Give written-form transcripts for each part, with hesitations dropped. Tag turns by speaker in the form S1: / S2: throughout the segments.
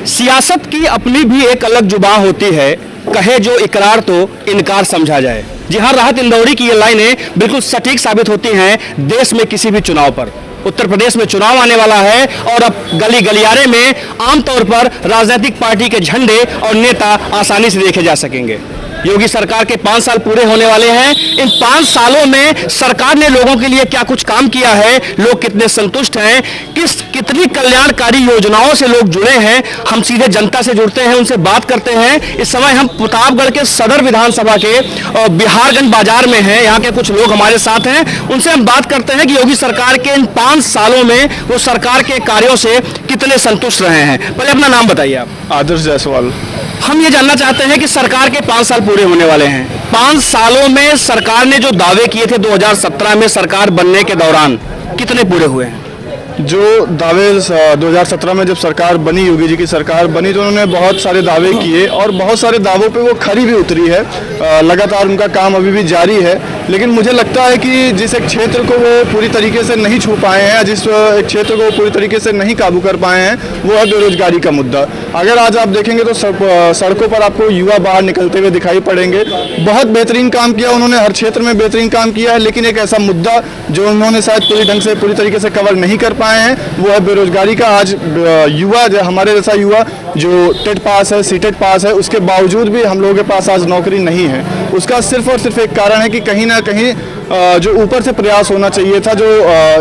S1: सियासत की अपनी भी एक अलग जुबान होती है, कहे जो इकरार तो इनकार समझा जाए। जी हाँ, राहत इंदौरी की ये लाइनें बिल्कुल सटीक साबित होती हैं देश में किसी भी चुनाव पर। उत्तर प्रदेश में चुनाव आने वाला है और अब गली गलियारे में आमतौर पर राजनीतिक पार्टी के झंडे और नेता आसानी से देखे जा सकेंगे। योगी सरकार के 5 साल पूरे होने वाले हैं। इन 5 सालों में सरकार ने लोगों के लिए क्या कुछ काम किया है, लोग कितने संतुष्ट हैं, कितनी कल्याणकारी योजनाओं से लोग जुड़े हैं। हम सीधे जनता से जुड़ते हैं, उनसे बात करते हैं। इस समय हम प्रतापगढ़ के सदर विधानसभा के बिहारगंज बाजार में हैं। यहाँ के कुछ लोग हमारे साथ हैं, उनसे हम बात करते हैं कि योगी सरकार के इन 5 सालों में वो सरकार के कार्यों से कितने संतुष्ट रहे हैं। पहले अपना नाम बताइए आप।
S2: आदर्श जायसवाल।
S1: हम ये जानना चाहते हैं कि सरकार के 5 साल पूरे होने वाले हैं। 5 सालों में सरकार ने जो दावे किए थे 2017 में सरकार बनने के दौरान, कितने पूरे हुए हैं?
S2: जो दावे 2017 में जब सरकार बनी, योगी जी की सरकार बनी, तो उन्होंने बहुत सारे दावे किए और बहुत सारे दावों पे वो खरी भी उतरी है। लगातार उनका काम अभी भी जारी है। लेकिन मुझे लगता है कि जिस एक क्षेत्र को वो पूरी तरीके से नहीं छू पाए हैं, जिस एक क्षेत्र को वो पूरी तरीके से नहीं काबू कर पाए हैं, वो है बेरोजगारी का मुद्दा। अगर आज आप देखेंगे तो सड़कों पर आपको युवा बाहर निकलते हुए दिखाई पड़ेंगे। बहुत बेहतरीन काम किया उन्होंने, हर क्षेत्र में बेहतरीन काम किया है, लेकिन एक ऐसा मुद्दा जो उन्होंने शायद पूरी तरीके से कवर नहीं कर पाए हैं, वो है बेरोजगारी का। आज युवा, हमारे जैसा युवा जो टेट पास है, सीटेट पास है, उसके बावजूद भी हम लोगों के पास आज नौकरी नहीं है। उसका सिर्फ और सिर्फ एक कारण है कि कहीं ना कहीं जो ऊपर से प्रयास होना चाहिए था, जो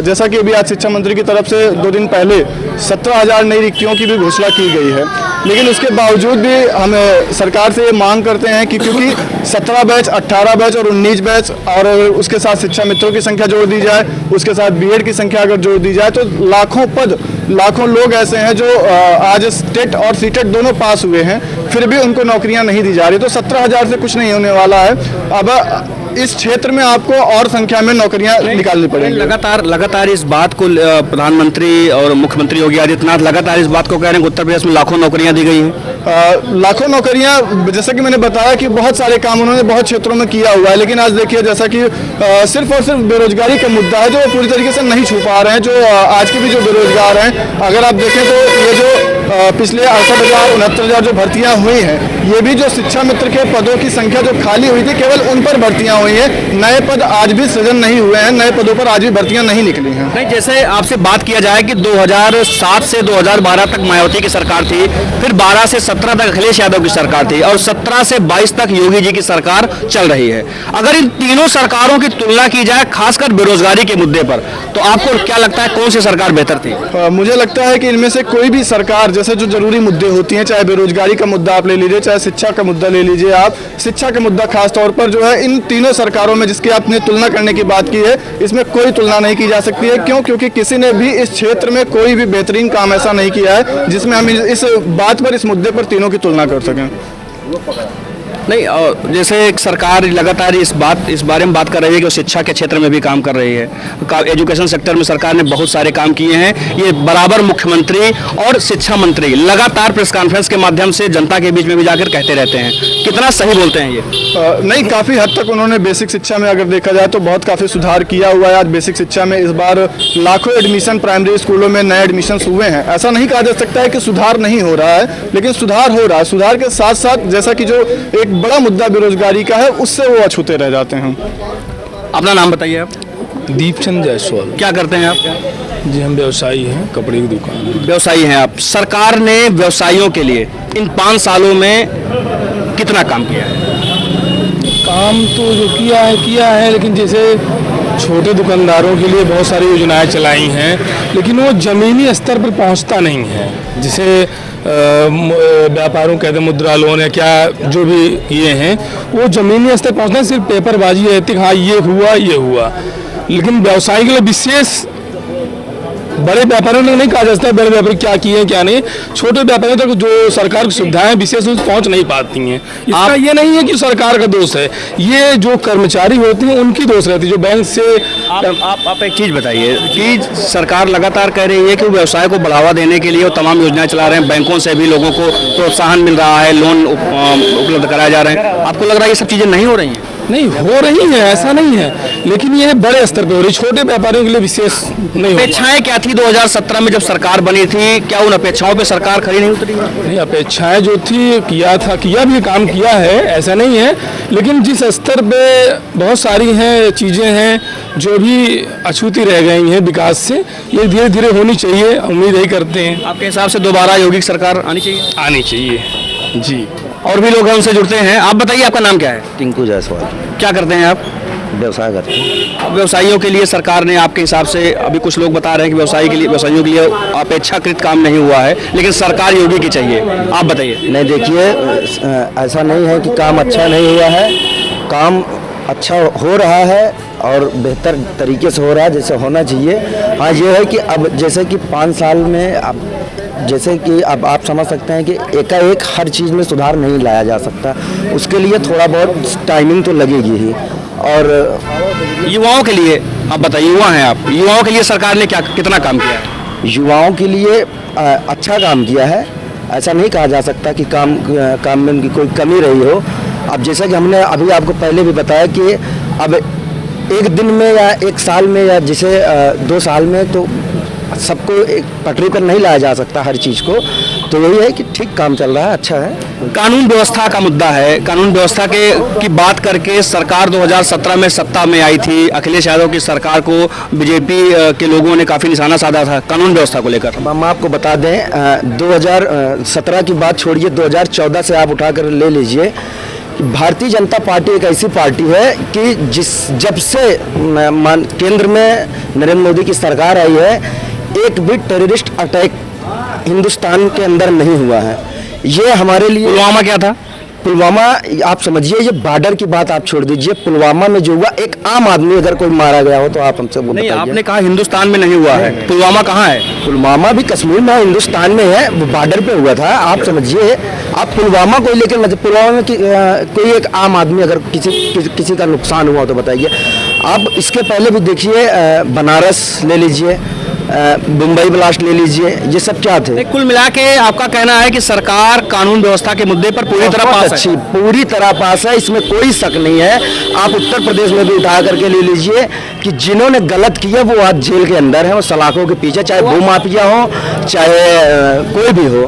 S2: जैसा कि अभी आज शिक्षा मंत्री की तरफ से 2 दिन पहले 17,000 नई रिक्तियों की भी घोषणा की गई है। लेकिन उसके बावजूद भी हम सरकार से ये मांग करते हैं कि क्योंकि 17 बैच, 18 बैच और 19 बैच और उसके साथ शिक्षा मित्रों की संख्या जोड़ दी जाए, उसके साथ बीएड की संख्या अगर जोड़ दी जाए, तो लाखों लोग ऐसे हैं जो आज टेट और सीटेट दोनों पास हुए हैं, फिर भी उनको नौकरियां नहीं दी जा रही। तो 17,000 से कुछ नहीं होने वाला है। अब इस क्षेत्र में आपको और संख्या में नौकरियां निकालनी पड़ेंगी।
S1: लगातार इस बात को प्रधानमंत्री और मुख्यमंत्री योगी आदित्यनाथ लगातार इस बात को कह रहे हैं कि उत्तर प्रदेश में लाखों नौकरियां दी गई हैं।
S2: लाखों नौकरियां, जैसा कि मैंने बताया कि बहुत सारे काम उन्होंने बहुत क्षेत्रों में किया हुआ है। लेकिन आज देखिए, जैसा कि सिर्फ और सिर्फ बेरोजगारी का मुद्दा है जो वो पूरी तरीके से नहीं छू पा रहे हैं। जो आज के भी जो बेरोजगार हैं, अगर आप देखें तो ये जो पिछले 68,000 69,000 जो भर्तियां हुई हैं, ये भी जो शिक्षा मित्र के पदों की संख्या जो खाली हुई थी, केवल उन पर भर्तियां हुई हैं। नए पद आज भी सृजन नहीं हुए हैं, नए पदों पर आज भी भर्तियां नहीं निकली हैं।
S1: नहीं, जैसे आपसे बात किया जाए कि 2007 से 2012 तक मायावती की सरकार थी, फिर 12 से 17 तक अखिलेश यादव की सरकार थी और 17 से 22 तक योगी जी की सरकार चल रही है। अगर इन तीनों सरकारों की तुलना की जाए, खासकर बेरोजगारी के मुद्दे पर, तो आपको क्या लगता है कौन सी सरकार बेहतर थी?
S2: मुझे लगता है कि इनमें से कोई भी सरकार, जैसे जो जरूरी मुद्दे होती हैं, चाहे बेरोजगारी का मुद्दा आप ले लीजिए, चाहे शिक्षा का मुद्दा ले लीजिए, आप शिक्षा का मुद्दा खास तौर पर जो है, इन तीनों सरकारों में जिसकी आपने तुलना करने की बात की है, इसमें कोई तुलना नहीं की जा सकती है। क्यों? क्योंकि किसी ने भी इस क्षेत्र में कोई भी बेहतरीन काम ऐसा नहीं किया है जिसमें हम इस बात पर, इस मुद्दे पर तीनों की तुलना कर सकें।
S1: नहीं, और जैसे एक सरकार लगातार इस बारे में बात कर रही है कि शिक्षा के क्षेत्र में भी काम कर रही है। एजुकेशन सेक्टर में सरकार ने बहुत सारे काम किए हैं। ये बराबर मुख्यमंत्री और शिक्षा मंत्री लगातार प्रेस कॉन्फ्रेंस के माध्यम से जनता के बीच में भी जाकर कहते रहते हैं। कितना सही बोलते हैं ये?
S2: नहीं, काफ़ी हद तक उन्होंने बेसिक शिक्षा में अगर देखा जाए तो बहुत काफ़ी सुधार किया हुआ है। आज बेसिक शिक्षा में इस बार लाखों एडमिशन प्राइमरी स्कूलों में नए एडमिशन हुए हैं। ऐसा नहीं कहा जा सकता है कि सुधार नहीं हो रहा है, लेकिन सुधार हो रहा है। सुधार के साथ साथ जैसा कि जो एक बड़ा मुद्दा बेरोजगारी का है, उससे वो अछूते रह जाते हैं।
S1: अपना नाम बताइए आप।
S3: दीपचंद जायसवाल।
S1: क्या करते हैं आप?
S3: जी, हम व्यवसायी हैं, कपड़े की दुकान है।
S1: व्यवसायी हैं आप। सरकार ने व्यवसायियों के लिए इन 5 सालों में कितना काम किया है?
S3: काम तो जो किया है, लेकिन जैसे छोटे दुकानदारों के लिए बहुत सारी योजनाएं चलाई हैं, लेकिन वो ज़मीनी स्तर पर पहुंचता नहीं है। जैसे व्यापारों कहते हैं मुद्रा लोन है, क्या जो भी ये हैं, वो ज़मीनी स्तर पहुंचना सिर्फ पेपरबाजी रहती है। हाँ, ये हुआ, लेकिन व्यवसायी के लिए विशेष बड़े व्यापारियों ने नहीं कहा जा सकता बड़े व्यापारी क्या किए क्या नहीं। छोटे व्यापारियों तक जो सरकार की सुविधाएं विशेष रूप से पहुंच नहीं पाती हैं। इसका ये नहीं है कि सरकार का दोष है, ये जो कर्मचारी होते हैं उनकी दोष रहती है, जो बैंक से।
S1: आप एक चीज़ बताइए कि सरकार लगातार कह रही है कि व्यवसाय को बढ़ावा देने के लिए वो तमाम योजनाएं चला रहे हैं, बैंकों से भी लोगों को प्रोत्साहन मिल रहा है, लोन उपलब्ध कराए जा रहे हैं। आपको लग रहा है ये सब चीज़ें नहीं हो रही हैं?
S3: नहीं हो रही है, ऐसा नहीं है, लेकिन ये बड़े स्तर पे हो रही, छोटे व्यापारियों के लिए विशेष नहीं हो रही।
S1: अपेक्षाएं क्या थी 2017 में जब सरकार बनी थी, क्या उन अपेक्षाओं पे सरकार खरी नहीं उतरी?
S3: नहीं, अपेक्षाएं जो थी किया भी काम किया है, ऐसा नहीं है, लेकिन जिस स्तर पे बहुत सारी हैं चीज़ें हैं जो भी अछूती रह गई हैं विकास से, ये धीरे धीरे होनी चाहिए, उम्मीद यही करते हैं।
S1: आपके हिसाब से दोबारा योगी सरकार आनी चाहिए?
S3: आनी चाहिए जी।
S1: और भी लोग हैं, उनसे जुड़ते हैं। आप बताइए, आपका नाम क्या है?
S4: टिंकू जायसवाल,
S1: क्या करते हैं आप?
S4: व्यवसाय करते हैं।
S1: अब व्यवसायियों के लिए सरकार ने आपके हिसाब से, अभी कुछ लोग बता रहे हैं कि व्यवसायियों के लिए अपेक्षाकृत काम नहीं हुआ है, लेकिन सरकार योगी की चाहिए, आप बताइए।
S4: नहीं, देखिए ऐसा नहीं है कि काम अच्छा नहीं हुआ है, काम अच्छा हो रहा है और बेहतर तरीके से हो रहा है जैसे होना चाहिए। हाँ, ये है कि अब जैसे कि 5 साल में अब जैसे कि अब आप समझ सकते हैं कि एकाएक हर चीज़ में सुधार नहीं लाया जा सकता, उसके लिए थोड़ा बहुत टाइमिंग तो लगेगी ही। और
S1: युवाओं के लिए आप बताइए, युवा हैं आप, युवाओं के लिए सरकार ने कितना काम किया है?
S4: युवाओं के लिए अच्छा काम किया है, ऐसा नहीं कहा जा सकता कि काम में उनकी कोई कमी रही हो। अब जैसा कि हमने अभी आपको पहले भी बताया कि अब एक दिन में या एक साल में या जैसे 2 साल में तो सबको एक पटरी पर नहीं लाया जा सकता हर चीज़ को, तो यही है कि ठीक काम चल रहा है, अच्छा है।
S1: कानून व्यवस्था का मुद्दा है। कानून व्यवस्था की बात करके सरकार 2017 में सत्ता में आई थी, अखिलेश यादव की सरकार को बीजेपी के लोगों ने काफ़ी निशाना साधा था कानून व्यवस्था को लेकर।
S4: अब हम आपको बता दें 2017 की बात छोड़िए, 2014 से आप उठाकर ले लीजिए, भारतीय जनता पार्टी एक ऐसी पार्टी है कि जब से केंद्र में नरेंद्र मोदी की सरकार आई है, एक भी टेररिस्ट अटैक हिंदुस्तान के अंदर नहीं हुआ है। ये हमारे लिए
S1: पुलवामा क्या था?
S4: पुलवामा आप समझिए, ये बॉर्डर की बात आप छोड़ दीजिए, पुलवामा में जो हुआ एक आम आदमी अगर कोई मारा गया हो तो आप हमसे वो
S1: नहीं,
S4: बताइए।
S1: आपने कहा हिंदुस्तान में नहीं हुआ है, पुलवामा कहाँ है?
S4: पुलवामा भी कश्मीर में हिंदुस्तान में है, वो बॉर्डर पे हुआ था। आप समझिए, आप पुलवामा को लेकर मतलब पुलवामा में कोई एक आम आदमी अगर किसी का नुकसान हुआ हो तो बताइए। आप इसके पहले भी देखिए, बनारस ले लीजिए, मुंबई ब्लास्ट ले लीजिए, ये सब क्या थे?
S1: कुल मिला के आपका कहना है कि सरकार कानून व्यवस्था के मुद्दे पर पूरी तरह पास
S4: अच्छी,
S1: है?
S4: पूरी तरह पास है, इसमें कोई शक नहीं है। आप उत्तर प्रदेश में भी उठा करके ले लीजिए कि जिन्होंने गलत किया वो आज जेल के अंदर है, वो सलाखों के पीछे, चाहे भूमाफिया हो चाहे कोई भी हो।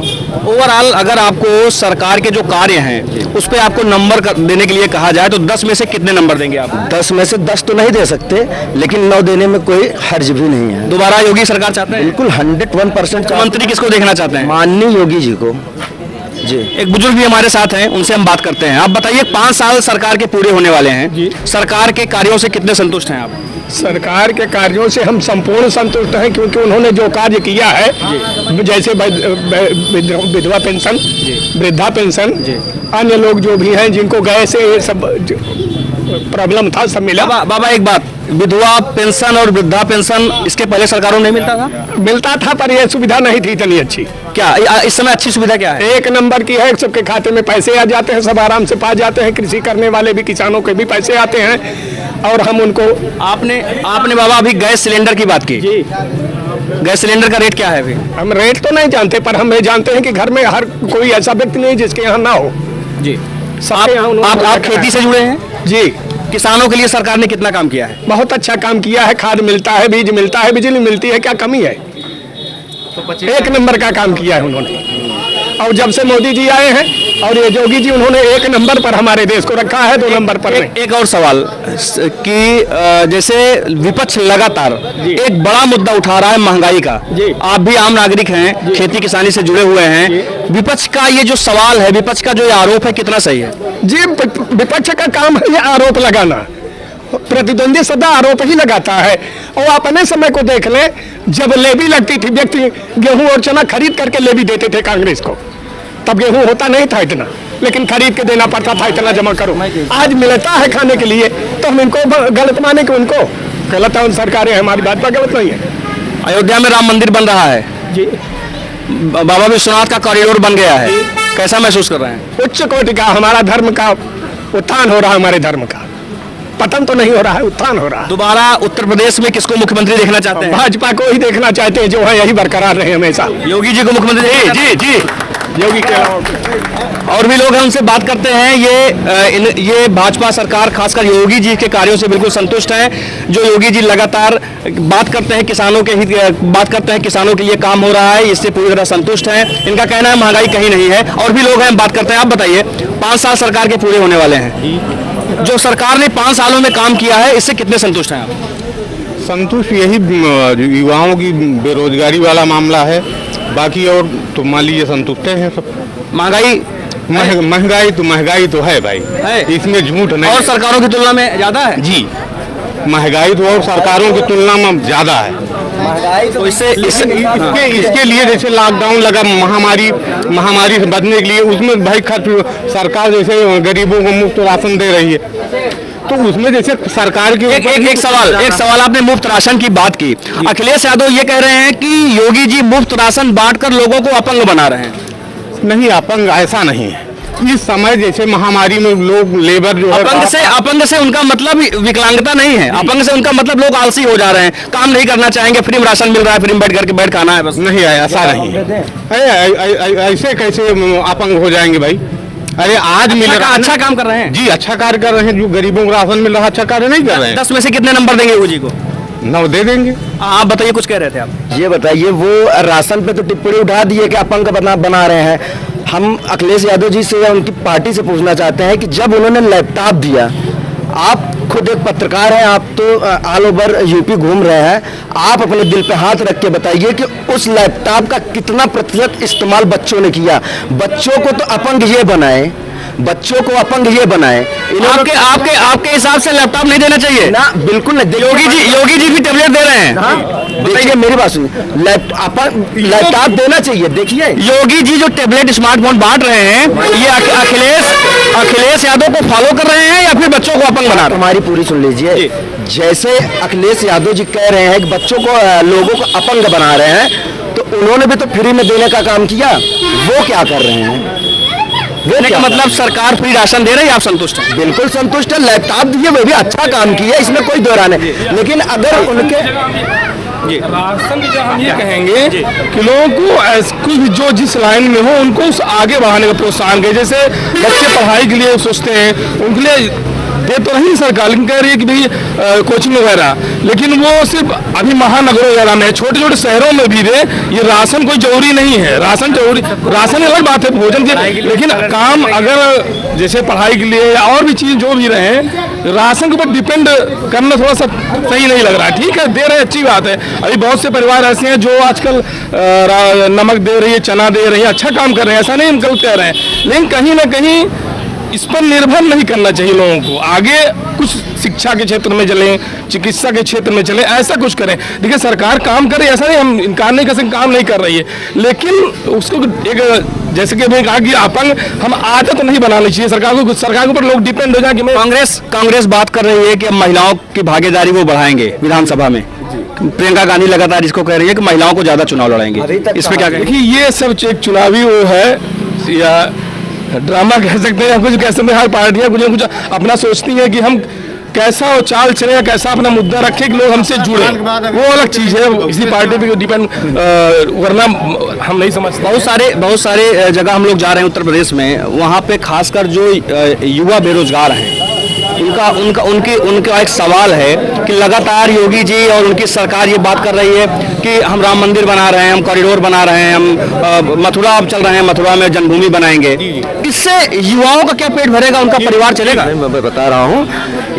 S1: ओवरऑल अगर आपको सरकार के जो कार्य हैं उस पर आपको नंबर देने के लिए कहा जाए तो 10 में से कितने नंबर देंगे आप?
S4: 10 में से 10 तो नहीं दे सकते, लेकिन 9 देने में कोई हर्ज भी नहीं है।
S1: दोबारा योगी सरकार चाहते हैं?
S4: बिल्कुल 101%
S1: मंत्री किसको देखना चाहते हैं?
S4: माननीय योगी जी को। जी,
S1: एक बुजुर्ग भी हमारे साथ हैं, उनसे हम बात करते हैं। आप बताइए, 5 साल सरकार के पूरे होने वाले हैं
S3: जी।
S1: सरकार के कार्यों से कितने संतुष्ट हैं आप?
S3: सरकार के कार्यों से हम संपूर्ण संतुष्ट हैं, क्योंकि उन्होंने जो कार्य किया है, जैसे विधवा पेंशन, वृद्धा पेंशन, अन्य लोग जो भी हैं जिनको गए से ये सब प्रॉब्लम था, सब मिला।
S1: बाबा एक बात, विधवा पेंशन और वृद्धा पेंशन इसके पहले सरकारों ने मिलता था?
S3: मिलता था, पर यह सुविधा नहीं थी इतनी अच्छी।
S1: क्या इस समय अच्छी सुविधा क्या है?
S3: 1 नंबर की है, सबके खाते में पैसे आ जाते हैं, सब आराम से पा जाते हैं, कृषि करने वाले भी, किसानों के भी पैसे आते हैं और हम उनको।
S1: आपने बाबा अभी गैस सिलेंडर की बात की।
S3: जी,
S1: गैस सिलेंडर का रेट क्या है अभी?
S3: हम रेट तो नहीं जानते, पर हम ये जानते हैं कि घर में हर कोई ऐसा व्यक्ति नहीं जिसके यहाँ ना हो।
S1: जी।
S3: सबके यहाँ उन्होंने
S1: आप खेती से जुड़े हैं?
S3: जी,
S1: किसानों के लिए सरकार ने कितना काम किया है?
S3: बहुत अच्छा काम किया है। खाद मिलता है, बीज मिलता है, बिजली मिलती है, क्या कमी है? 1 नंबर का काम किया है उन्होंने। और जब से मोदी जी आए हैं और ये योगी जी, उन्होंने 1 नंबर पर हमारे देश को रखा है, 2 नंबर पर नहीं।
S1: एक और सवाल कि जैसे विपक्ष लगातार एक बड़ा मुद्दा उठा रहा है महंगाई का।
S3: जी।
S1: आप भी आम नागरिक हैं, खेती किसानी से जुड़े हुए हैं, विपक्ष का ये जो सवाल है, विपक्ष का जो ये आरोप है, कितना सही है?
S3: जी, विपक्ष का काम है ये आरोप लगाना। प्रतिद्वंदी सदा आरोप ही लगाता है। और अपने समय को देख ले, जब लेवी लगती थी, व्यक्ति गेहूं और चना खरीद करके लेवी देते थे कांग्रेस को, तब गेहूं होता नहीं था इतना, लेकिन खरीद के देना पड़ता था, इतना जमा करो। आज मिलता है खाने के लिए, तो हम इनको गलत माने कि उनको गलत है, उन सरकारें हमारी बात पर गलत नहीं है।
S1: अयोध्या में राम मंदिर बन रहा है,
S3: जी,
S1: बाबा विश्वनाथ का कॉरिडोर बन गया है, कैसा महसूस कर रहे हैं?
S3: उच्च कोटि का हमारा धर्म का उत्थान हो रहा है, हमारे धर्म का पतन तो नहीं हो रहा है, उत्थान हो रहा है।
S1: दोबारा उत्तर प्रदेश में किसको मुख्यमंत्री देखना चाहते हैं?
S3: भाजपा को ही देखना चाहते हैं, जो है यही बरकरार रहे हमेशा।
S1: योगी जी को मुख्यमंत्री? जी जी जी।
S5: योगी के अलावा।
S1: और भी लोग हैं, उनसे बात करते हैं। ये भाजपा सरकार खासकर योगी जी के कार्यों से बिल्कुल संतुष्ट है। जो योगी जी लगातार बात करते हैं किसानों के हित, बात करते हैं किसानों के लिए काम हो रहा है, इससे पूरी तरह संतुष्ट हैं। इनका कहना है महंगाई कहीं नहीं है। और भी लोग हैं, बात करते हैं। आप बताइए, 5 साल सरकार के पूरे होने वाले हैं, जो सरकार ने 5 सालों में काम किया है, इससे कितने संतुष्ट हैं आप?
S5: संतुष्ट यही युवाओं की बेरोजगारी वाला मामला है, बाकी और तो मान लीजिए संतुष्ट हैं सब।
S1: महंगाई
S5: महंगाई तो है भाई,
S1: है?
S5: इसमें झूठ नहीं।
S1: और सरकारों की तुलना में ज्यादा है
S5: जी, महंगाई तो और सरकारों की तुलना में ज्यादा है।
S1: तो इससे
S5: इसके लिए जैसे लॉकडाउन लगा, महामारी से बचने के लिए, उसमें भाई खर्च सरकार जैसे गरीबों को मुफ्त राशन दे रही है, तो उसमें जैसे सरकार के
S1: एक सवाल आपने मुफ्त राशन की बात की। अखिलेश यादव ये कह रहे हैं कि योगी जी मुफ्त राशन बांटकर लोगों को अपंग बना रहे हैं।
S5: नहीं, अपंग ऐसा नहीं है। इस समय जैसे महामारी में लोग लेबर जो है,
S1: अपंग से उनका मतलब विकलांगता नहीं है। अपंग से उनका मतलब लोग आलसी हो जा रहे हैं, काम नहीं करना चाहेंगे, फ्री में राशन मिल रहा है, फ्री में बैठ खाना है बस।
S5: नहीं है, ऐसा नहीं है। ऐसे कैसे अपंग हो जाएंगे भाई? अरे आज मिल रहा,
S1: अच्छा काम कर रहे हैं
S5: जी, अच्छा कार्य कर रहे हैं। जो गरीबों को राशन मिल रहा है, अच्छा कार्य नहीं कर रहे हैं।
S1: 10 में से कितने नंबर देंगे योगी जी को?
S5: 9 दे देंगे।
S1: आप बताइए, कुछ कह रहे थे आप?
S4: ये बताइए, वो राशन पे तो टिप्पणी उठा दी है कि अपंग बना रहे हैं। हम अखिलेश यादव जी से या उनकी पार्टी से पूछना चाहते हैं कि जब उन्होंने लैपटॉप दिया, आप खुद एक पत्रकार हैं, आप तो ऑल ओवर यूपी घूम रहे हैं, आप अपने दिल पे हाथ रख के बताइए कि उस लैपटॉप का कितना प्रतिशत इस्तेमाल बच्चों ने किया। बच्चों को तो अपंग ये बनाए, बच्चों को अपंग ये बनाए।
S1: आपके हिसाब से लैपटॉप नहीं देना चाहिए
S4: ना, बिल्कुल नहीं।
S1: योगी जी भी टेबलेट दे रहे हैं।
S4: देखिए मेरी बात सुनिए, लैपटॉप देना चाहिए। देखिए
S1: योगी जी जो टेबलेट स्मार्टफोन बांट रहे हैं, ये अखिलेश यादव को फॉलो कर रहे हैं या फिर बच्चों को अपंग बना रहे हैं?
S4: हमारी पूरी सुन लीजिए। जैसे अखिलेश यादव जी कह रहे हैं कि बच्चों को, लोगों को अपंग बना रहे हैं, तो उन्होंने भी तो फ्री में देने का काम किया। वो क्या कर रहे हैं?
S1: का मतलब सरकार फ्री राशन दे रही है, आप संतुष्ट हैं?
S4: बिल्कुल संतुष्ट है। लैपटॉप दिए, वो भी अच्छा काम किया, इसमें कोई दो राय नहीं। लेकिन अगर उनके
S3: राशन जब हम ये कहेंगे कि लोगों को कुछ भी जो जिस लाइन में हो, उनको उस आगे बढ़ाने का प्रोत्साहन करें। जैसे बच्चे पढ़ाई के लिए सोचते हैं, उनके लिए दे तो नहीं सरकार, लेकिन कह रही है कि भाई कोचिंग वगैरह, लेकिन वो सिर्फ अभी महानगरों वगैरह में, छोटे छोटे शहरों में भी दे। ये राशन कोई जरूरी नहीं है। राशन अलग बात है, भोजन की, लेकिन काम अगर जैसे पढ़ाई के लिए या और भी चीज जो भी रहे, राशन के ऊपर डिपेंड करना थोड़ा सा सही नहीं लग रहा है। ठीक है, दे रहे, अच्छी बात है। अभी बहुत से परिवार ऐसे हैं जो आजकल नमक दे रही है, चना दे रही है, अच्छा काम कर रहे हैं, ऐसा नहीं हम गलत कह रहे हैं। लेकिन कहीं ना कहीं इस पर निर्भर नहीं करना चाहिए लोगों को। आगे कुछ शिक्षा के क्षेत्र में चले, चिकित्सा के क्षेत्र में चले, ऐसा कुछ करें। देखिए सरकार काम करे, ऐसा नहीं हम इनकार नहीं कर सकते, काम नहीं कर रही है, लेकिन उसको एक, जैसे कि मैंने कहा कि अपंग हम आदत नहीं बनानी चाहिए सरकार को। सरकार के ऊपर लोग डिपेंड हो जाए कि
S1: कांग्रेस बात कर रही है कि अब महिलाओं की भागीदारी वो बढ़ाएंगे विधानसभा में। प्रियंका गांधी लगातार इसको कह रही है कि महिलाओं को ज्यादा चुनाव लड़ाएंगे। इस पे क्या कहेंगे?
S3: देखिए ये सब एक चुनावी वो है या ड्रामा कह सकते हैं, कुछ कह सकते हैं। हर पार्टियां कुछ न कुछ अपना सोचती हैं कि हम कैसा वो चाल चले या कैसा अपना मुद्दा रखे कि लोग हमसे जुड़े, वो अलग चीज है। इसी पार्टी पे डिपेंड करना हम नहीं समझते।
S1: बहुत सारे जगह हम लोग जा रहे हैं उत्तर प्रदेश में, वहाँ पे खासकर जो युवा बेरोजगार हैं, उनका एक सवाल है कि लगातार योगी जी और उनकी सरकार ये बात कर रही है कि हम राम मंदिर बना रहे हैं, हम कॉरिडोर बना रहे हैं, हम मथुरा अब चल रहे हैं, मथुरा में जन्मभूमि बनाएंगे। इससे युवाओं का क्या पेट भरेगा, उनका परिवार चलेगा?
S4: मैं बता रहा हूँ,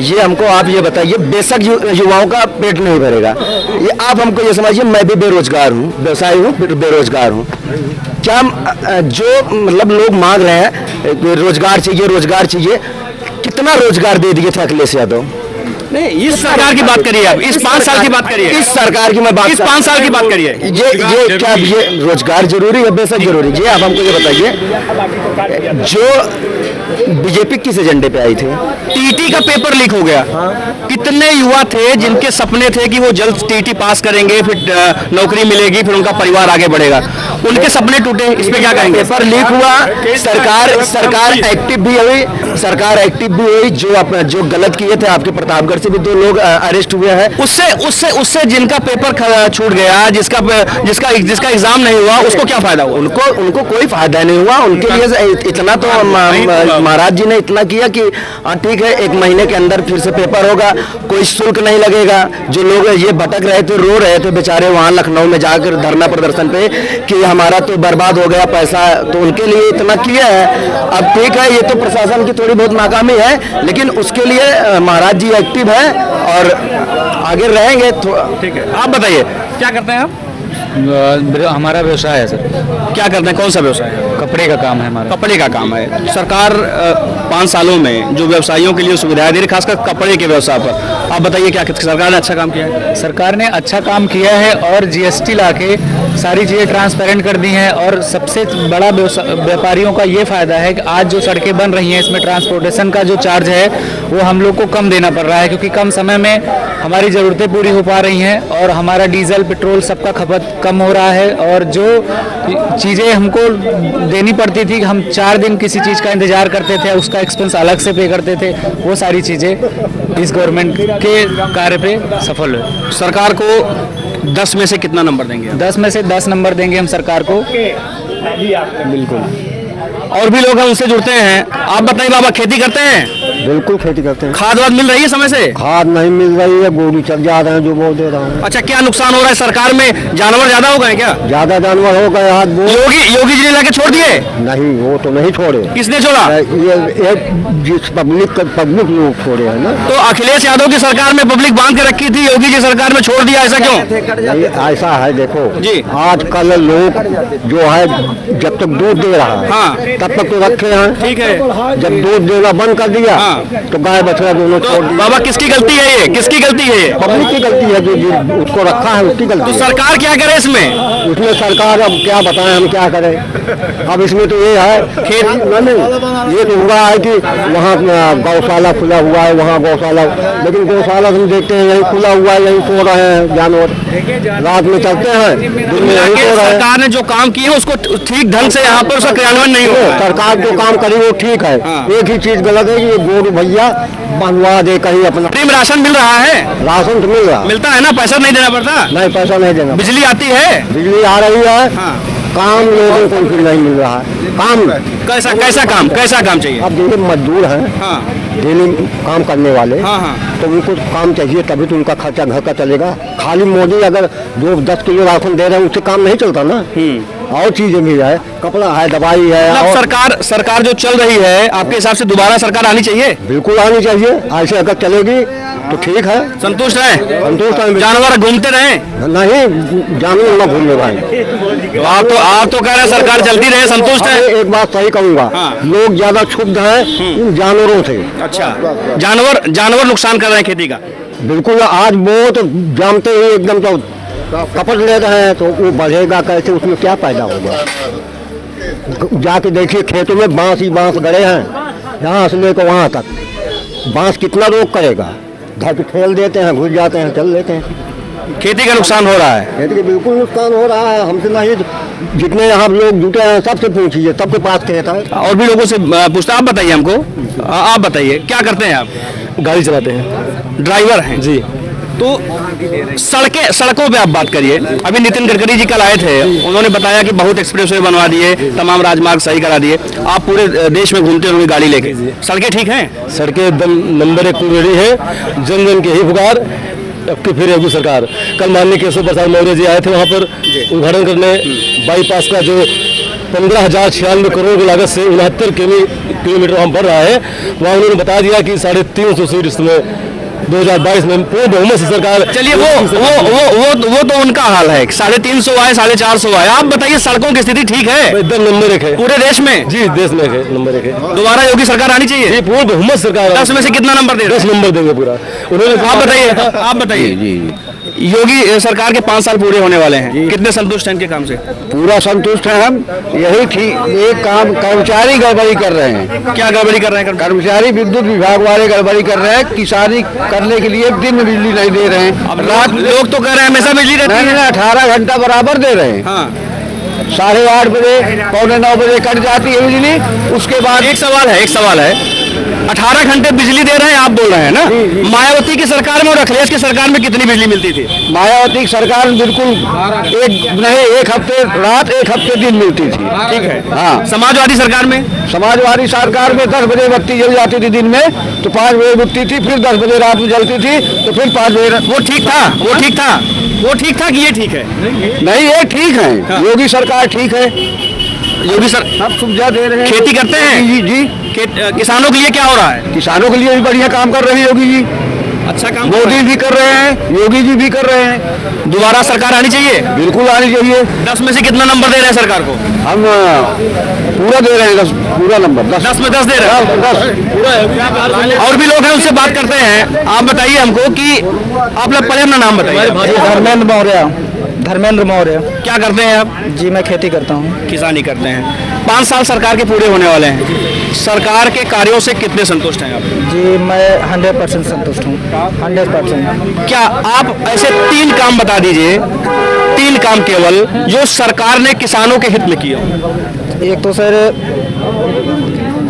S4: ये हमको आप ये बताइए, बेशक युवाओं का पेट नहीं भरेगा। ये आप हमको ये समझिए, मैं भी बेरोजगार हूँ, व्यवसायी हूँ, बेरोजगार हूँ। क्या जो मतलब लोग मांग रहे हैं रोजगार चाहिए, कितना रोजगार दे दिए थे अखिलेश यादव?
S1: नहीं, इस सरकार की बात करिए आप, इस 5 साल की बात करिए।
S4: इस सरकार की मैं बात,
S1: इस 5 साल की बात करिए।
S4: ये क्या ये रोजगार जरूरी है? बेशक जरूरी। ये आप हमको ये बताइए, जो बीजेपी किस एजेंडे पे आई थी?
S1: टीटी का पेपर लीक हो गया। कितने युवा थे जिनके सपने थे कि वो जल्द टीटी पास करेंगे, फिर नौकरी मिलेगी, फिर उनका परिवार आगे बढ़ेगा, उनके सपने टूटे। इस पे क्या कहेंगे?
S4: पेपर लीक हुआ, सरकार एक्टिव भी हुई, जो गलत किए थे, आपके प्रतापगढ़ से भी 2 लोग अरेस्ट हुए हैं।
S1: उससे जिनका पेपर छूट गया, जिसका एग्जाम नहीं हुआ, उसको क्या फायदा हुआ?
S4: उनको कोई फायदा नहीं हुआ। उनके लिए इतना तो महाराज जी ने इतना किया कि हाँ ठीक है, 1 महीने के अंदर फिर से पेपर होगा, कोई शुल्क नहीं लगेगा। जो लोग ये भटक रहे थे, रो रहे थे बेचारे वहाँ लखनऊ में जाकर धरना प्रदर्शन पे कि हमारा तो बर्बाद हो गया पैसा, तो उनके लिए इतना किया है। अब ठीक है, ये तो प्रशासन की थोड़ी बहुत नाकामी है, लेकिन उसके लिए महाराज जी एक्टिव है और आगे रहेंगे।
S1: ठीक है, आप बताइए क्या करते हैं आप?
S6: हमारा व्यवसाय है सर,
S1: क्या करते हैं, कौन सा व्यवसाय है?
S6: कपड़े का काम है हमारा।
S1: कपड़े का काम है। सरकार 5 सालों में जो व्यवसायियों के लिए सुविधाएं दे रही, खासकर कपड़े के व्यवसाय पर, आप बताइए क्या सरकार ने अच्छा काम किया है?
S6: सरकार ने अच्छा काम किया है और जीएसटी लाके सारी चीज़ें ट्रांसपेरेंट कर दी हैं। और सबसे बड़ा व्यापारियों का ये फायदा है कि आज जो सड़कें बन रही हैं, इसमें ट्रांसपोर्टेशन का जो चार्ज है वो हम लोग को कम देना पड़ रहा है, क्योंकि कम समय में हमारी ज़रूरतें पूरी हो पा रही हैं और हमारा डीजल पेट्रोल सबका खपत कम हो रहा है। और जो चीज़ें हमको देनी पड़ती थी, हम 4 दिन किसी चीज़ का इंतजार करते थे, उसका एक्सपेंस अलग से पे करते थे, वो सारी चीज़ें इस गवर्नमेंट के कार्य पे सफल हुए।
S1: सरकार को 10 में से कितना नंबर देंगे?
S6: 10 में से 10 नंबर देंगे हम सरकार को।
S1: बिल्कुल। और भी लोग हैं, उनसे जुड़ते हैं। आप बताइए बाबा, खेती करते हैं?
S4: बिल्कुल खेती करते हैं।
S1: खाद वाद मिल रही है समय से?
S4: खाद नहीं मिल रही है, गोली चल जा रहे हैं जो वो दे रहा हूँ।
S1: अच्छा, क्या नुकसान हो रहा है? सरकार में जानवर ज्यादा हो गए क्या?
S4: ज्यादा जानवर हो गए, हाथ वो
S1: योगी जी ने लाके छोड़ दिए?
S4: नहीं, वो तो नहीं छोड़े।
S1: किसने छोड़ा?
S4: ये जिस पब्लिक लोग छोड़े हैं ना।
S1: तो अखिलेश यादव की सरकार में पब्लिक बांध के रखी थी, योगी जी सरकार में छोड़ दिया, ऐसा क्यों?
S4: ऐसा है, देखो
S1: जी।
S4: आजकल लोग जो है जब तक दूध दे रहा है,
S1: हाँ।
S4: तब तक तो रखे हैं।
S1: ठीक है।
S4: जब दूध देना बंद कर दिया,
S1: हाँ।
S4: तो गाय बछड़ा दोनों
S1: तो
S4: छोड़ दिया।
S1: बाबा, किसकी गलती है ये? किसकी गलती है ये?
S4: पब्लिक की गलती है, जो उसको रखा है उसकी
S1: तो
S4: गलती है।
S1: सरकार क्या करे इसमें?
S4: उसमें सरकार अब क्या बताएं, हम क्या करें। अब इसमें तो ये है
S1: खेत
S4: नहीं, ये तो हुआ है कि वहाँ गौशाला खुला हुआ है, वहाँ गौशाला, लेकिन गौशाला हम देखते हैं यहीं खुला हुआ है, यहीं सो रहे हैं जानवर, रात में चलते हैं, दिन में यहीं सो रहे हैं।
S1: सरकार ने जो काम किए उसको ठीक ढंग से यहाँ पर उसका क्रियान्वयन नहीं हुआ।
S4: सरकार जो काम करी वो ठीक है।
S1: हाँ।
S4: एक ही चीज गलत है कि ये गोरू भैया बनवा दे कहीं अपना।
S1: फ्री में राशन मिल रहा है?
S4: राशन तो मिल रहा,
S1: मिलता है ना, पैसा नहीं देना पड़ता?
S4: नहीं पैसा नहीं देना।
S1: बिजली आती है?
S4: बिजली आ रही है,
S1: हाँ।
S4: काम लोगों को फिर नहीं मिल रहा है। काम
S1: कैसा काम चाहिए?
S4: अब देखिए मजदूर हैं,
S1: हाँ।
S4: डेली काम करने वाले,
S1: हाँ, हाँ।
S4: तो उनको काम चाहिए, तभी तो उनका खर्चा घर का चलेगा। खाली मोदी अगर जो 10 किलो राशन दे रहे हैं उससे काम नहीं चलता ना। और चीजें भी है, कपड़ा है, दवाई है।
S1: मतलब
S4: और
S1: सरकार जो चल रही है, आपके हिसाब से दोबारा सरकार आनी चाहिए?
S4: बिल्कुल आनी चाहिए। ऐसे अगर चलेगी तो ठीक है।
S1: संतुष्ट है?
S4: संतुष्ट है।
S1: जानवर घूमते रहे?
S4: नहीं, जानवर न घूमने भाई।
S1: तो आप तो कह रहे हैं सरकार चलती रहे, संतुष्ट है?
S4: एक बात सही कहूँगा,
S1: हाँ।
S4: लोग ज्यादा क्षुब्ध हैं इन जानवरों से।
S1: अच्छा, जानवर नुकसान कर रहे हैं खेती का?
S4: बिल्कुल। आज वो तो जानते ही एकदम तो कपट ले रहे हैं, तो वो बढ़ेगा कैसे, उसमें क्या पैदा होगा। जाके देखिए खेतों में बांस ही बांस गड़े हैं, यहाँ से लेकर वहाँ तक। बांस कितना रोक करेगा, ढक खेल देते हैं, घुस जाते हैं, चल लेते हैं।
S1: खेती का नुकसान हो रहा है?
S4: खेती के बिल्कुल नुकसान हो रहा है। हमसे नहीं, जितने यहाँ लोग जुटे हैं सबसे पूछिए, सबके पास खेत है।
S1: और भी लोगों से पूछता। आप बताइए हमको, आप बताइए क्या करते हैं आप?
S3: गाड़ी चलाते हैं।
S1: ड्राइवर हैं
S3: जी।
S1: तो सड़कों पे आप बात करिए। अभी नितिन गडकरी जी कल आए थे, उन्होंने बताया कि बहुत एक्सप्रेसवे बनवा दिए, तमाम राजमार्ग सही करा दिए। आप पूरे देश में घूमते होंगे गाड़ी लेके, सड़कें ठीक हैं?
S3: सड़कें एकदम नंबर 1 पर रेडी है। जन जन के ही पुकार, अब की फिर योगी सरकार। कल माननीय केशव प्रसाद मौर्य जी आए थे वहाँ पर उद्घाटन करने। बाईपास का जो 15,096 करोड़ की लागत से 69 किलोमीटर वहाँ बढ़ रहा है, वहाँ उन्होंने बता दिया कि 350 सीट इसमें 2022 में पूर्ण बहुमत से सरकार।
S1: चलिए, वो तो उनका हाल है, 350 आए, 450 आए। आप बताइए सड़कों की स्थिति ठीक है?
S3: एकदम नंबर 1 है
S1: पूरे देश में?
S3: जी, देश में है, नंबर 1 है।
S1: दोबारा योगी सरकार आनी चाहिए?
S3: ये पूर्ण बहुमत सरकार।
S1: 10 में से कितना नंबर दे रहे हैं?
S3: 10 नंबर देंगे पूरा। उन्होंने
S1: आप बताइए।
S7: जी।
S1: योगी सरकार के 5 साल पूरे होने वाले हैं, कितने संतुष्ट हैं इनके काम से?
S7: पूरा संतुष्ट है हम। यही ठीक एक काम कर्मचारी गड़बड़ी कर रहे हैं।
S1: क्या गड़बड़ी कर रहे हैं?
S7: कर्मचारी विद्युत विभाग वाले गड़बड़ी कर रहे हैं। किसानी करने के लिए दिन में बिजली नहीं दे रहे हैं।
S1: अब लोग तो कह रहे हैं हमेशा बिजली रहती
S7: नहीं
S1: है।
S7: नहीं 18 घंटा बराबर दे रहे हैं।
S1: हाँ,
S7: 8:30 बजे 8:45 बजे कट जाती है बिजली। उसके बाद
S1: एक सवाल है 18 घंटे बिजली दे रहे हैं आप बोल रहे हैं ना? मायावती की सरकार में और अखिलेश की सरकार में कितनी बिजली मिलती थी?
S7: मायावती की सरकार में बिल्कुल एक हफ्ते रात 1 हफ्ते दिन मिलती थी।
S1: ठीक है।
S7: हाँ।
S1: समाजवादी सरकार में?
S7: समाजवादी सरकार में 10 बजे बत्ती जल जाती थी दिन में, तो 5 बजे बुकती थी, फिर 10 बजे रात में जलती थी, तो फिर 5 बजे।
S1: वो ठीक था कि ये ठीक है?
S7: नहीं, ये ठीक है। योगी सरकार ठीक है।
S1: योगी सर
S7: सब सुविधा दे रहे हैं।
S1: खेती करते हैं?
S7: जी जी।
S1: किसानों के लिए क्या हो रहा है?
S7: किसानों के लिए भी बढ़िया काम कर रहे हैं योगी जी।
S1: अच्छा काम
S7: मोदी भी कर रहे हैं, योगी जी भी कर रहे हैं।
S1: दोबारा सरकार आनी चाहिए?
S7: बिल्कुल आनी चाहिए।
S1: 10 में से कितना नंबर दे रहे हैं सरकार को?
S7: हम पूरा दे रहे हैं, 10 पूरा नंबर
S1: 10 में 10 दे रहे हैं।
S7: 10
S1: और भी लोग हैं, उनसे बात करते हैं। आप बताइए हमको कि आप लोग पहले अपना नाम बताइए।
S4: धर्मेंद्र मौर्य।
S1: क्या करते हैं आप?
S4: जी मैं खेती करता हूँ।
S1: किसानी करते हैं। 5 साल सरकार के पूरे होने वाले हैं, सरकार के कार्यों से कितने संतुष्ट हैं आप?
S4: जी मैं 100% संतुष्ट हूँ। 100%।
S1: क्या आप ऐसे 3 काम बता दीजिए, 3 काम केवल जो सरकार ने किसानों के हित में किया हो?
S4: एक तो सर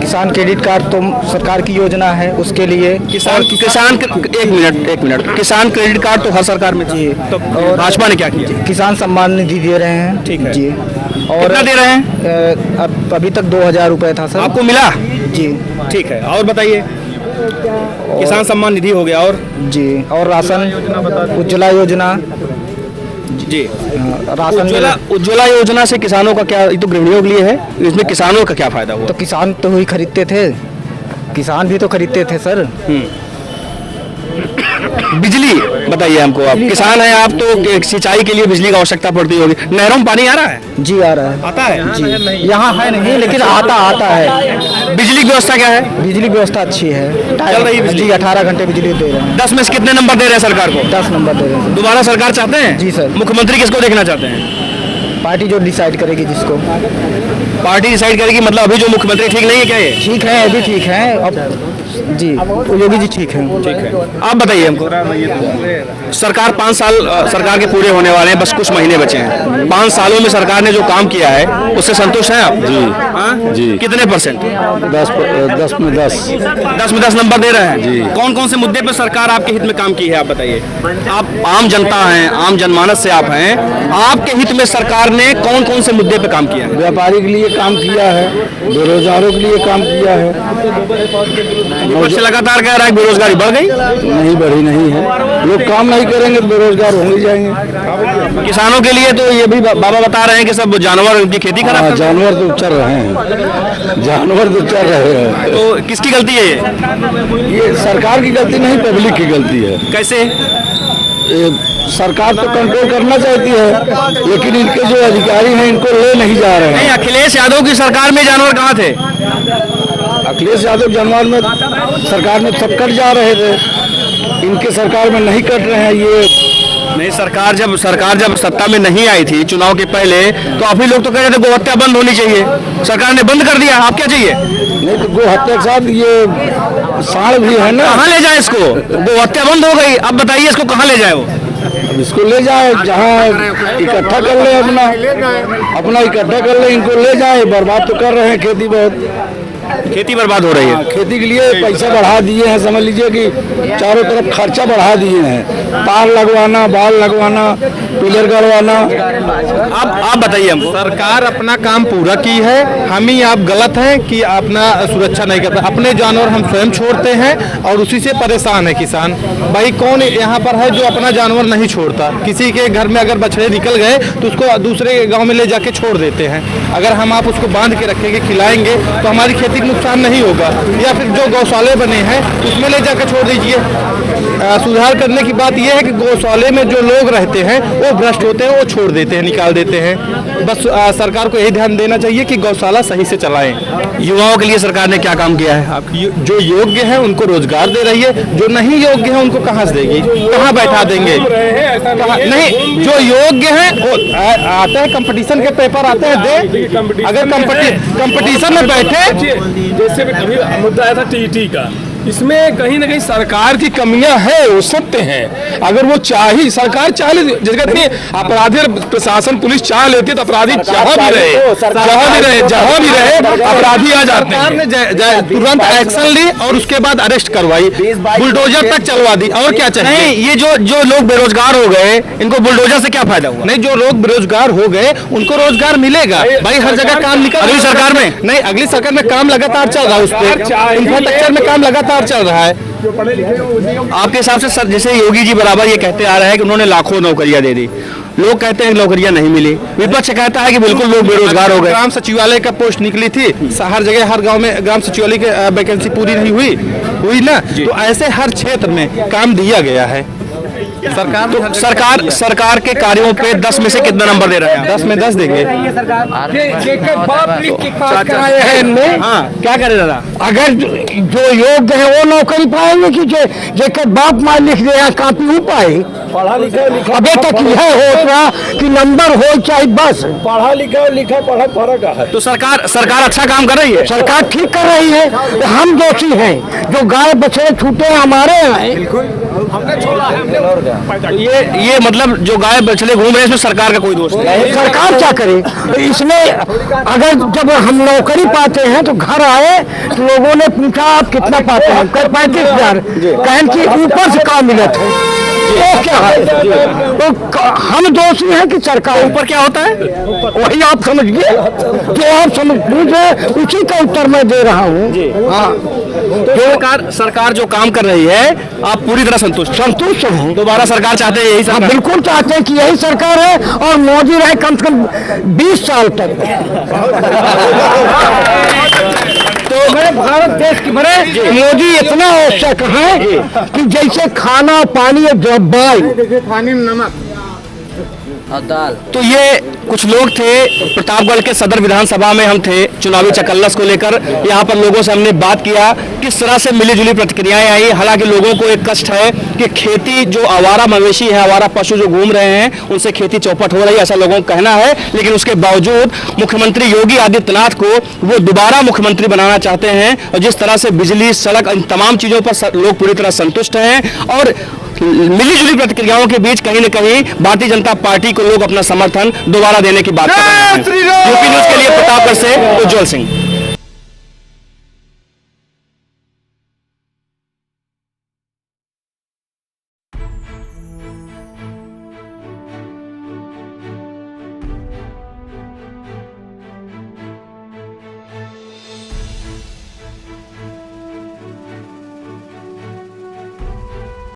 S4: किसान क्रेडिट कार्ड तो सरकार की योजना है, उसके लिए एक मिनट किसान क्रेडिट कार्ड तो हर सरकार में जी।
S1: तो भाजपा ने क्या किया?
S4: किसान सम्मान निधि दे रहे हैं।
S1: ठीक है।
S4: जी। और
S1: कितना दे रहे हैं?
S4: अभी तक 2000 रुपए था सर।
S1: आपको मिला?
S4: जी।
S1: ठीक है। और बताइए। किसान सम्मान निधि हो गया, और
S4: जी, और राशन उज्ज्वला योजना।
S1: जी।
S4: राशन
S1: उज्ज्वला योजना से किसानों का क्या, ये तो गृहिणियों के लिए है, इसमें किसानों का क्या फायदा हुआ?
S4: तो किसान तो ही खरीदते थे, किसान भी तो खरीदते थे सर।
S1: बिजली बताइए हमको, आप किसान हैं आप तो सिंचाई के लिए बिजली की आवश्यकता पड़ती होगी। नहरों में पानी आ रहा है?
S4: जी आ रहा है।
S1: आता है
S4: जी। यहाँ है नहीं, लेकिन आता है।
S1: बिजली की व्यवस्था क्या है?
S4: बिजली व्यवस्था अच्छी है,
S1: चल रही है बिजली?
S4: जी 18 घंटे बिजली दे रहे हैं।
S1: 10 में से कितने नंबर दे रहे हैं सरकार को?
S4: 10 नंबर दे रहे हैं।
S1: दोबारा सरकार चाहते हैं?
S4: जी सर।
S1: मुख्यमंत्री किसको देखना चाहते हैं?
S4: पार्टी जो डिसाइड करेगी जिसको।
S1: पार्टी डिसाइड करेगी, मतलब अभी जो मुख्यमंत्री ठीक नहीं है क्या ये?
S4: ठीक है, अभी ठीक है। अब जी योगी जी ठीक है।
S1: ठीक है। आप बताइए हमको, सरकार 5 साल सरकार के पूरे होने वाले हैं, बस कुछ महीने बचे हैं। 5 सालों में सरकार ने जो काम किया है उससे संतुष्ट हैं आप? जी। हाँ? जी। कितने %?
S7: 10 में 10।
S1: 10 में 10 नंबर दे रहे हैं। जी। कौन कौन से मुद्दे पर सरकार आपके हित में काम की है, आप बताइए। आप आम जनता हैं, आम जनमानस से आप हैं, आपके हित में सरकार ने कौन कौन से मुद्दे पे काम किया है?
S7: व्यापारी के लिए काम किया है, बेरोजगारों के लिए काम किया है।
S1: विपक्ष लगातार कह रहा है बेरोजगारी बढ़ गई।
S7: नहीं बढ़ी नहीं है, लोग काम नहीं करेंगे तो बेरोजगार होंगे जाएंगे।
S1: किसानों के लिए तो ये भी बाबा बता रहे हैं कि सब जानवर उनकी खेती खराब कर रहे हैं।
S7: जानवर तो चल रहे हैं, जानवर तो चल रहे हैं।
S1: तो किसकी गलती है ये?
S7: सरकार की गलती नहीं, पब्लिक की गलती है।
S1: कैसे?
S7: सरकार तो कंट्रोल करना चाहती है, लेकिन इनके जो अधिकारी हैं इनको ले नहीं जा रहे
S1: नहीं,
S7: हैं।
S1: अखिलेश यादव की सरकार में जानवर कहाँ थे?
S7: अखिलेश यादव जानवर में सरकार में सब कट जा रहे थे, इनके सरकार में नहीं कट रहे हैं। ये
S1: नहीं, सरकार जब सत्ता में नहीं आई थी चुनाव के पहले, तो आप ही लोग तो कह रहे थे गोहत्या बंद होनी चाहिए, सरकार ने बंद कर दिया। आप क्या चाहिए?
S7: नहीं तो गो हत्या के साथ ये साड़ भी है ना।
S1: कहाँ ले जाए इसको? गोहत्या बंद हो गई, अब बताइए इसको कहाँ ले जाए? वो
S7: अब इसको ले जाए जहाँ इकट्ठा कर ले, अपना इकट्ठा कर ले, इनको ले जाए। बर्बाद तो कर रहे हैं खेती, बहुत
S1: खेती बर्बाद हो रही है।
S7: खेती के लिए पैसा बढ़ा दिए हैं, समझ लीजिए कि चारों तरफ खर्चा बढ़ा दिए हैं। तार लगवाना, बाल लगवाना, पिलर गड़वाना।
S1: आप बताइए हमको।
S5: सरकार अपना काम पूरा की है, हम ही आप गलत हैं कि अपना सुरक्षा नहीं करते। अपने जानवर हम स्वयं छोड़ते हैं और उसी से परेशान है किसान। भाई कौन यहाँ पर है जो अपना जानवर नहीं छोड़ता? किसी के घर में अगर बछड़े निकल गए तो उसको दूसरे गांव में ले जाके छोड़ देते हैं। अगर हम आप उसको बांध के रखेंगे, खिलाएंगे तो हमारी खेती को नुकसान नहीं होगा। या फिर जो गौशाले बने हैं उसमें ले जाकर छोड़ दीजिए। सुधार करने की बात यह है कि गौशाले में जो लोग रहते हैं वो भ्रष्ट होते हैं, वो छोड़ देते हैं, निकाल देते हैं। बस सरकार को यही ध्यान देना चाहिए कि गौशाला सही से चलाएं।
S1: युवाओं के लिए सरकार ने क्या काम किया है? आप
S5: जो योग्य है उनको रोजगार दे रही है, जो नहीं योग्य है उनको कहाँ से देगी, कहाँ बैठा देंगे? नहीं, जो योग्य है वो आते हैं, कंपटीशन के पेपर आते हैं दे, अगर कंपटीशन में बैठे।
S3: जैसे अभी मुद्दा आया था टीटी का, इसमें कहीं ना कहीं सरकार की कमियां हैं, वो सत्य हैं। अगर वो चाहे, सरकार चाह ले, जैसे कहते हैं अपराधी प्रशासन पुलिस चाह लेती है तो अपराधी जहां भी रहे अपराधी आ जाते हैं।
S5: सरकार ने तुरंत एक्शन ली और उसके बाद अरेस्ट करवाई, बुलडोजर तक चलवा दी। और क्या चाहिए?
S1: नहीं, ये जो लोग बेरोजगार हो गए, इनको बुलडोजर से क्या फायदा हुआ?
S5: नहीं, जो लोग बेरोजगार हो गए उनको रोजगार मिलेगा भाई, हर जगह काम निकल।
S1: अगली सरकार में
S5: नहीं, अगली सरकार में काम लगातार चल रहा है, उस पर इंफ्रास्ट्रक्चर में काम लगातार चल रहा है।
S1: आपके हिसाब से सर, जैसे योगी जी बराबर ये कहते आ रहे हैं कि उन्होंने लाखों नौकरियां दे दी, लोग कहते हैं नौकरियां नहीं मिली, विपक्ष कहता है कि बिल्कुल लोग बेरोजगार हो गए।
S5: ग्राम सचिवालय का पोस्ट निकली थी, हर जगह हर गांव में ग्राम सचिवालय की वैकेंसी पूरी नहीं हुई ना, तो ऐसे हर क्षेत्र में काम दिया गया है।
S1: सरकार के कार्यों पे 10 में से कितना नंबर दे रहे हैं?
S5: 10 में 10 देंगे।
S1: हाँ, क्या करे दादा?
S7: अगर जो योग्य है वो नौकरी पाएंगे कि जेकर बाप माँ लिख दे यहाँ कापी हो पाए। अबे तक यह होता कि नंबर हो चाहे बस
S3: पढ़ा लिखा फर्क है।
S1: तो सरकार अच्छा काम कर रही है,
S7: सरकार ठीक कर रही है। हम दोषी हैं, जो गाय बछड़े छूटे हैं हमारे यहाँ।
S1: ये मतलब जो गाय बछड़े घूम रहे हैं इसमें सरकार का कोई दोष नहीं।
S7: सरकार क्या करे इसमें? अगर जब हम नौकरी पाते हैं तो घर आए तो लोगों ने पूछा आप कितना पाते हैं, 35,000, कहें कि ऊपर से काम मिलत है, तो क्या है? तो हम दोषी हैं कि सरकार?
S1: ऊपर क्या होता है
S7: वही आप समझिए, जो आप समझ पूछे उसी का उत्तर मैं दे रहा हूँ। हाँ,
S1: तो सरकार जो काम कर रही है आप पूरी तरह संतुष्ट
S7: हैं।
S1: दोबारा सरकार चाहते हैं यही
S7: हम
S1: सरकार?
S7: बिल्कुल चाहते हैं कि यही सरकार है और मोदी रहे कम से कम 20 साल तक। तो मेरे भारत देश की बड़े मोदी इतना आवश्यक है कि जैसे खाना पानी और पानी नमक
S6: दाल।
S1: तो ये कुछ लोग थे, प्रतापगढ़ के सदर विधानसभा में हम थे चुनावी चकल्लस को लेकर। यहाँ पर लोगों से हमने बात किया, किस तरह से मिली जुली प्रतिक्रियाएं आई। हालांकि लोगों को एक कष्ट है कि खेती जो आवारा मवेशी है, आवारा पशु जो घूम रहे हैं, उनसे खेती चौपट हो रही है, ऐसा लोगों का कहना है। लेकिन उसके बावजूद मुख्यमंत्री योगी आदित्यनाथ को वो दोबारा मुख्यमंत्री बनाना चाहते हैं और जिस तरह से बिजली, सड़क, इन तमाम चीजों पर लोग पूरी तरह संतुष्ट हैं। और मिली जुली प्रतिक्रियाओं के बीच कहीं न कहीं भारतीय जनता पार्टी को लोग अपना समर्थन दोबारा देने की बात कर रहे हैं। यूपी न्यूज के लिए प्रतापगढ़ से उज्जवल सिंह।